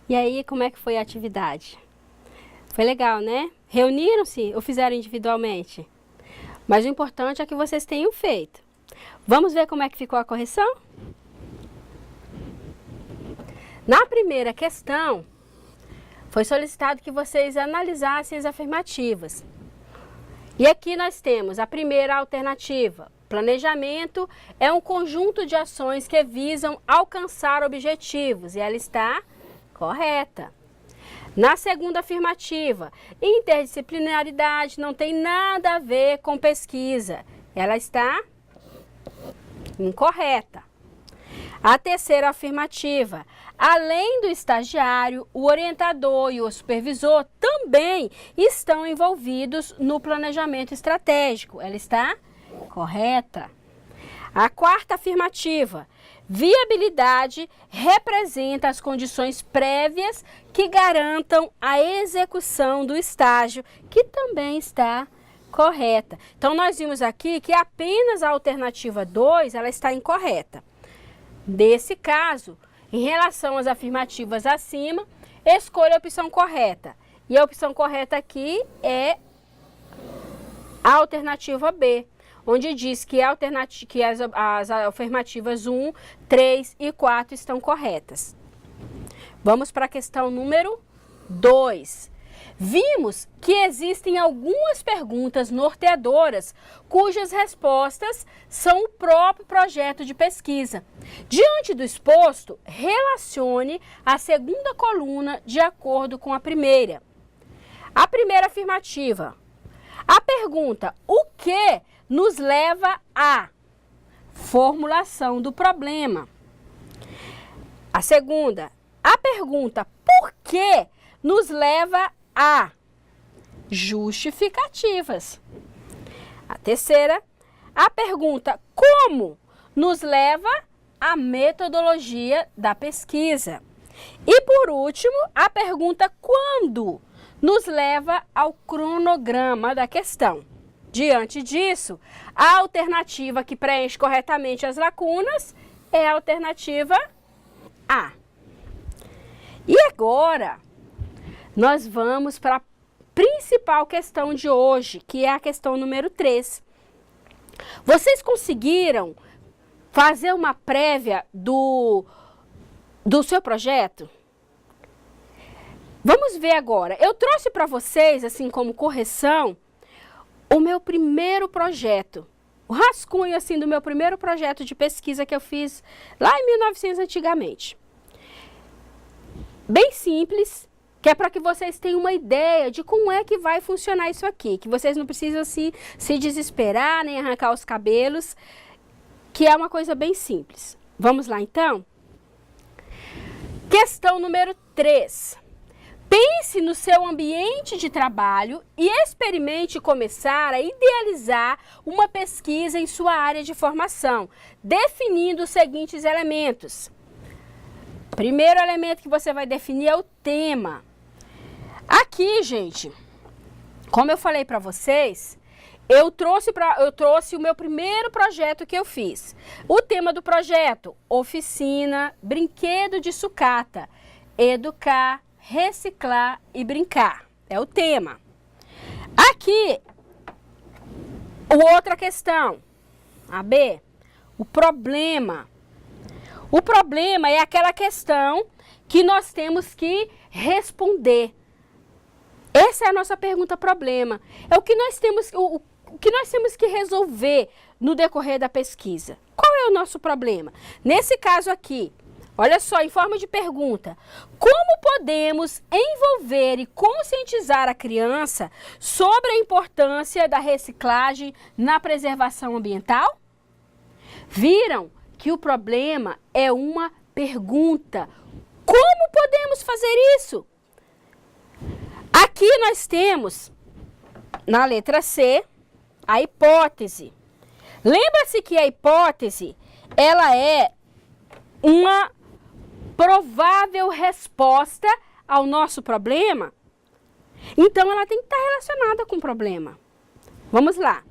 E aí, como é que foi a atividade? Foi legal, né? Reuniram-se ou fizeram individualmente? Mas o importante é que vocês tenham feito. Vamos ver como é que ficou a correção? Na primeira questão, foi solicitado que vocês analisassem as afirmativas. E aqui nós temos a primeira alternativa. Planejamento é um conjunto de ações que visam alcançar objetivos, e ela está correta. Na segunda afirmativa, interdisciplinaridade não tem nada a ver com pesquisa, ela está incorreta. A terceira afirmativa, além do estagiário, o orientador e o supervisor também estão envolvidos no planejamento estratégico, ela está correta. A quarta afirmativa, viabilidade representa as condições prévias que garantam a execução do estágio, que também está correta. Então, nós vimos aqui que apenas a alternativa 2, ela está incorreta. Nesse caso, em relação às afirmativas acima, escolha a opção correta. E a opção correta aqui é a alternativa B, onde diz que, as afirmativas 1, 3 e 4 estão corretas. Vamos para a questão número 2. Vimos que existem algumas perguntas norteadoras cujas respostas são o próprio projeto de pesquisa. Diante do exposto, relacione a segunda coluna de acordo com a primeira. A primeira afirmativa. A pergunta, o que nos leva à formulação do problema? A segunda, a pergunta, por que nos leva a justificativas? A terceira, a pergunta, como nos leva à metodologia da pesquisa? E por último, a pergunta, quando nos leva ao cronograma da questão? Diante disso, a alternativa que preenche corretamente as lacunas é a alternativa A. E agora, nós vamos para a principal questão de hoje, que é a questão número 3. Vocês conseguiram fazer uma prévia do seu projeto? Vamos ver agora. Eu trouxe para vocês, assim como correção, o meu primeiro projeto, o rascunho assim do meu primeiro projeto de pesquisa que eu fiz lá em 1900 antigamente. Bem simples, que é para que vocês tenham uma ideia de como é que vai funcionar isso aqui, que vocês não precisam se desesperar nem arrancar os cabelos, que é uma coisa bem simples. Vamos lá então? Questão número 3. Pense no seu ambiente de trabalho e experimente começar a idealizar uma pesquisa em sua área de formação, definindo os seguintes elementos. Primeiro elemento que você vai definir é o tema. Aqui, gente, como eu falei para vocês, eu trouxe o meu primeiro projeto que eu fiz. O tema do projeto, oficina, brinquedo de sucata, educar, reciclar e brincar. É o tema. Aqui, outra questão, a B, o problema. O problema é aquela questão que nós temos que responder. Essa é a nossa pergunta problema. É o que nós temos que resolver no decorrer da pesquisa. Qual é o nosso problema? Nesse caso aqui, olha só, em forma de pergunta, como podemos envolver e conscientizar a criança sobre a importância da reciclagem na preservação ambiental? Viram que o problema é uma pergunta. Como podemos fazer isso? Aqui nós temos, na letra C, a hipótese. Lembra-se que a hipótese, ela é uma provável resposta ao nosso problema. Então, ela tem que estar relacionada com o problema. Vamos lá.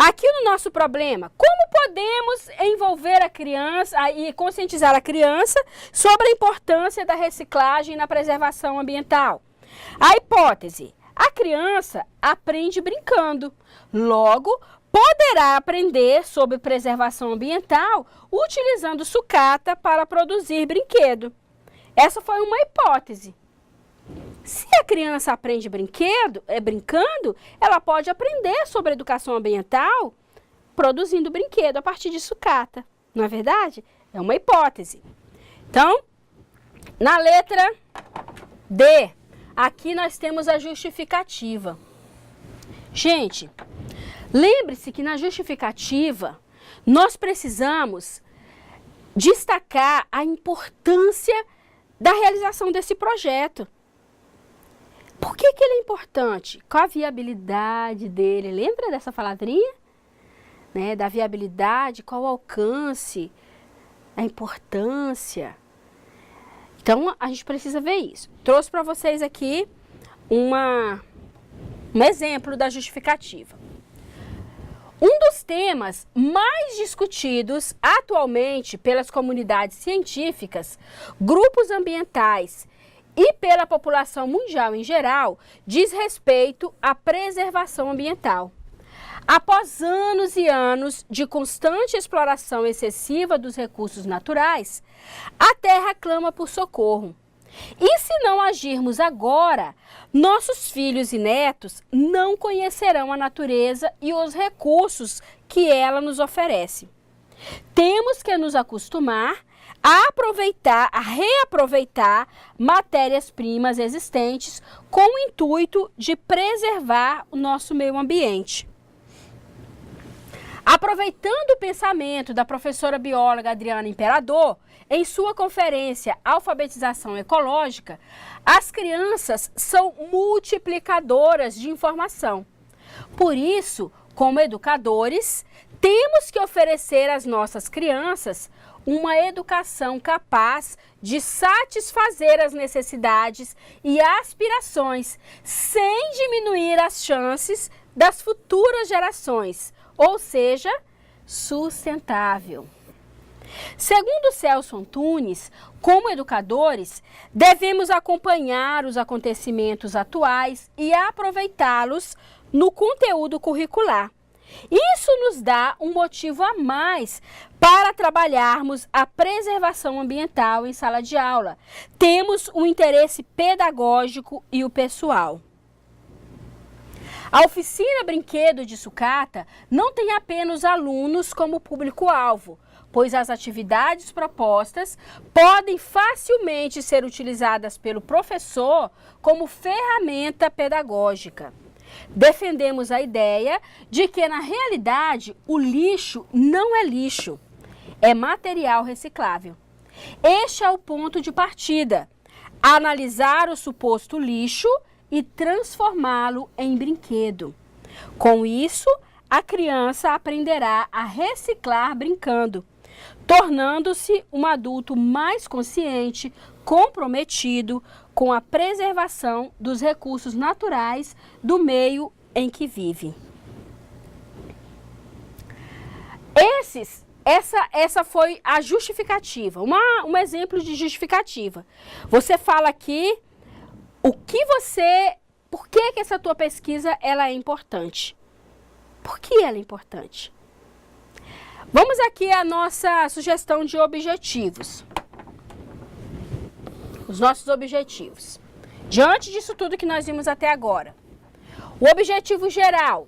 Aqui no nosso problema, como podemos envolver a criança e conscientizar a criança sobre a importância da reciclagem na preservação ambiental? A hipótese: a criança aprende brincando, logo poderá aprender sobre preservação ambiental utilizando sucata para produzir brinquedo. Essa foi uma hipótese. Se a criança aprende brincando, ela pode aprender sobre educação ambiental produzindo brinquedo a partir de sucata. Não é verdade? É uma hipótese. Então, na letra D, aqui nós temos a justificativa. Gente, lembre-se que na justificativa nós precisamos destacar a importância da realização desse projeto. Por que ele é importante? Qual a viabilidade dele? Lembra dessa palavrinha? Né? Da viabilidade, qual o alcance, a importância. Então, a gente precisa ver isso. Trouxe para vocês aqui um exemplo da justificativa. Um dos temas mais discutidos atualmente pelas comunidades científicas, grupos ambientais e pela população mundial em geral, diz respeito à preservação ambiental. Após anos e anos de constante exploração excessiva dos recursos naturais, a Terra clama por socorro. E se não agirmos agora, nossos filhos e netos não conhecerão a natureza e os recursos que ela nos oferece. Temos que nos acostumar a reaproveitar matérias-primas existentes com o intuito de preservar o nosso meio ambiente. Aproveitando o pensamento da professora bióloga Adriana Imperador, em sua conferência Alfabetização Ecológica, as crianças são multiplicadoras de informação. Por isso, como educadores, temos que oferecer às nossas crianças uma educação capaz de satisfazer as necessidades e aspirações, sem diminuir as chances das futuras gerações, ou seja, sustentável. Segundo Celso Antunes, como educadores, devemos acompanhar os acontecimentos atuais e aproveitá-los no conteúdo curricular. Isso nos dá um motivo a mais para trabalharmos a preservação ambiental em sala de aula. Temos o interesse pedagógico e o pessoal. A oficina Brinquedo de Sucata não tem apenas alunos como público-alvo, pois as atividades propostas podem facilmente ser utilizadas pelo professor como ferramenta pedagógica. Defendemos a ideia de que, na realidade, o lixo não é lixo, é material reciclável. Este é o ponto de partida: analisar o suposto lixo e transformá-lo em brinquedo. Com isso, a criança aprenderá a reciclar brincando, tornando-se um adulto mais consciente, comprometido com a preservação dos recursos naturais do meio em que vive. Essa foi a justificativa, um exemplo de justificativa. Você fala aqui por que essa tua pesquisa ela é importante? Por que ela é importante? Vamos aqui à nossa sugestão de objetivos. Os nossos objetivos. Diante disso tudo que nós vimos até agora. O objetivo geral: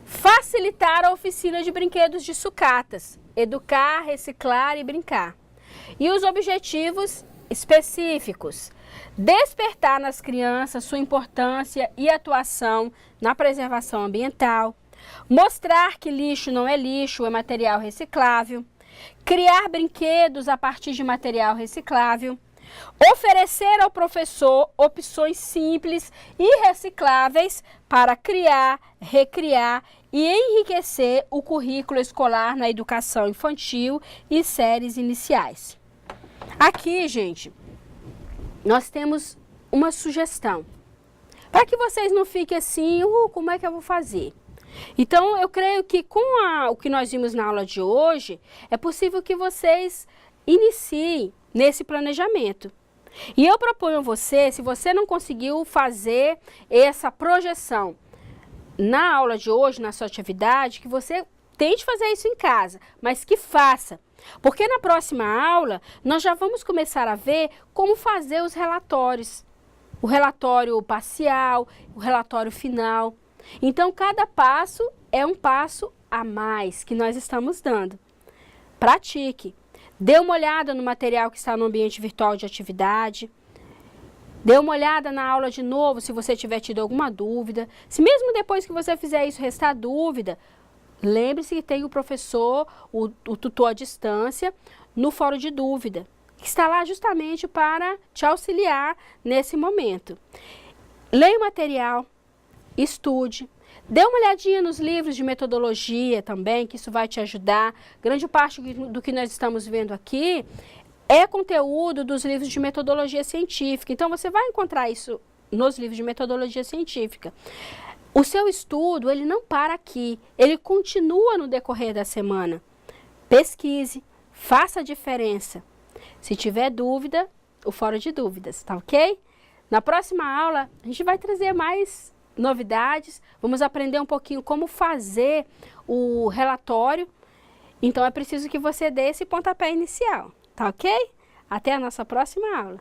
facilitar a oficina de brinquedos de sucatas, educar, reciclar e brincar. E os objetivos específicos: despertar nas crianças sua importância e atuação na preservação ambiental, mostrar que lixo não é lixo, é material reciclável, criar brinquedos a partir de material reciclável, oferecer ao professor opções simples e recicláveis para criar, recriar e enriquecer o currículo escolar na educação infantil e séries iniciais. Aqui, gente, nós temos uma sugestão. Para que vocês não fiquem assim, como é que eu vou fazer? Então, eu creio que com o que nós vimos na aula de hoje, é possível que vocês iniciem nesse planejamento. E eu proponho a você, se você não conseguiu fazer essa projeção na aula de hoje, na sua atividade, que você tente fazer isso em casa, mas que faça. Porque na próxima aula, nós já vamos começar a ver como fazer os relatórios. O relatório parcial, o relatório final. Então, cada passo é um passo a mais que nós estamos dando. Pratique. Dê uma olhada no material que está no ambiente virtual de atividade. Dê uma olhada na aula de novo se você tiver tido alguma dúvida. Se mesmo depois que você fizer isso restar dúvida, lembre-se que tem o professor, o tutor à distância, no fórum de dúvida, que está lá justamente para te auxiliar nesse momento. Leia o material. Estude, dê uma olhadinha nos livros de metodologia também, que isso vai te ajudar. Grande parte do que nós estamos vendo aqui é conteúdo dos livros de metodologia científica. Então, você vai encontrar isso nos livros de metodologia científica. O seu estudo, ele não para aqui, ele continua no decorrer da semana. Pesquise, faça a diferença. Se tiver dúvida, o fórum de dúvidas, tá ok? Na próxima aula, a gente vai trazer mais novidades, vamos aprender um pouquinho como fazer o relatório. Então é preciso que você dê esse pontapé inicial, tá ok? Até a nossa próxima aula.